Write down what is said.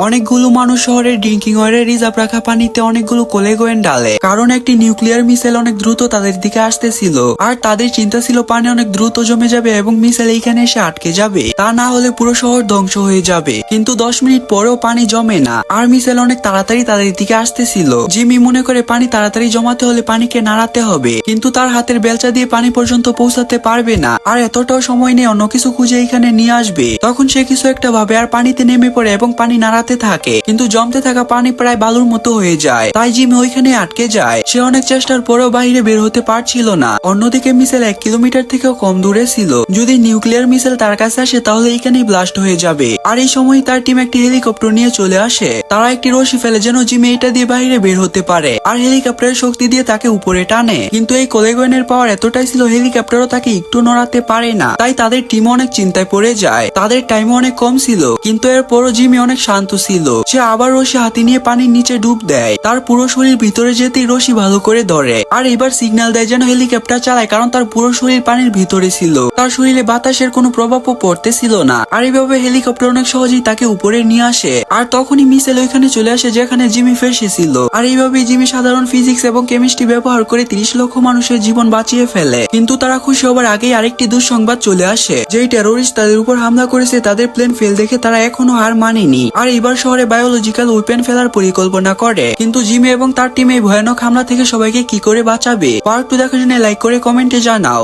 অনেকগুলো মানুষ শহরের ড্রিঙ্কিং ওয়াটারে রিজার্ভ রাখা পানিতে অনেকগুলো কোলেগোয়েন ডালে, কারণ একটি নিউক্লিয়ার মিসাইল অনেক দ্রুত তাদের দিকে আসতেছিল। আর তাদের চিন্তা ছিল পানি অনেক দ্রুত জমে যাবে এবং মিসাইল এইখানে এসে আটকে যাবে, তা না হলে পুরো শহর ধ্বংস হয়ে যাবে। কিন্তু 10 মিনিট পরেও পানি জমে না, আর মিসাইল অনেক তাড়াতাড়ি তাদের দিকে আসতেছিল। জিমি মনে করে পানি তাড়াতাড়ি জমাতে হলে পানিকে নাড়াতে হবে, কিন্তু তার হাতের বেলচা দিয়ে পানি পর্যন্ত পৌঁছাতে পারবে না, আর এতটাও সময় নেই অন্য কিছু খুঁজে এখানে নিয়ে আসবে। তখন সে কিছু একটা ভাবে আর পানিতে নেমে পড়ে এবং পানি নাড়াতে থাকে, কিন্তু জমতে থাকা পানি প্রায় বালুর মতো হয়ে যায়। তাই জিমি ওইখানে আটকে যায়। সে অনেক চেষ্টার পরেও বাইরে বের হতে পারছিল না। অন্যদিকে মিসাইল 1 কিলোমিটার থেকেও কম দূরে ছিল। যদি নিউক্লিয়ার মিসাইল তার কাছে আসে তাহলে এইখানেই ব্লাস্ট হয়ে যাবে। আর এই সময় তার টিম একটি হেলিকপ্টার নিয়ে চলে আসে। তারা একটি রশি ফেলে যেন জিমি এটা দিয়ে বাইরে বের হতে পারে, আর হেলিকপ্টারের শক্তি দিয়ে তাকে উপরে টানে। কিন্তু এই কোলেগোয়েনের পাওয়ার এতটাই ছিল হেলিকপ্টারও তাকে একটু নড়াতে পারে না। তাই তাদের টিম অনেক চিন্তায় পড়ে যায়। তাদের টাইম অনেক কম ছিল, কিন্তু এরপরও জিমি অনেক শান্ত ছিল। সে আবার রশি হাতে নিয়ে পানির নিচে ডুব দেয়। তার পুরো শরীর ভিতরে যেতেই রশি ভালো করে ধরে, আর এবার সিগন্যাল দেয় যেন হেলিকপ্টার চালায়, কারণ তার পুরো শরীর পানির ভিতরে ছিল। তার শরীরে বাতাসের কোনো প্রভাবও পড়তেছিল না। আর এইভাবে হেলিকপ্টার অনেক সহজেই তাকে উপরে নিয়ে আসে। আর তখনই মিসাইল ওইখানে চলে আসে যেখানে জিমি ফেসেছিল। আর এইভাবে জিমি সাধারণ ফিজিক্স এবং কেমিস্ট্রি ব্যবহার করে 30 লক্ষ মানুষের জীবন বাঁচিয়ে ফেলে। কিন্তু তারা খুশি হবার আগেই আরেকটি দুঃসংবাদ চলে আসে। যেই টেরোরিস্ট তাদের উপর হামলা করেছে তাদের প্লেন ফেল দেখে তারা এখনো হার মানেনি, আর এবার শহরে বায়োলজিক্যাল ওয়েপেন ফেলার পরিকল্পনা করে। কিন্তু জিমি এবং তার টিম এই ভয়ানক হামলা থেকে সবাইকে কি করে বাঁচাবে? পার্ট 2 দেখার জন্য লাইক করে কমেন্টে জানাও।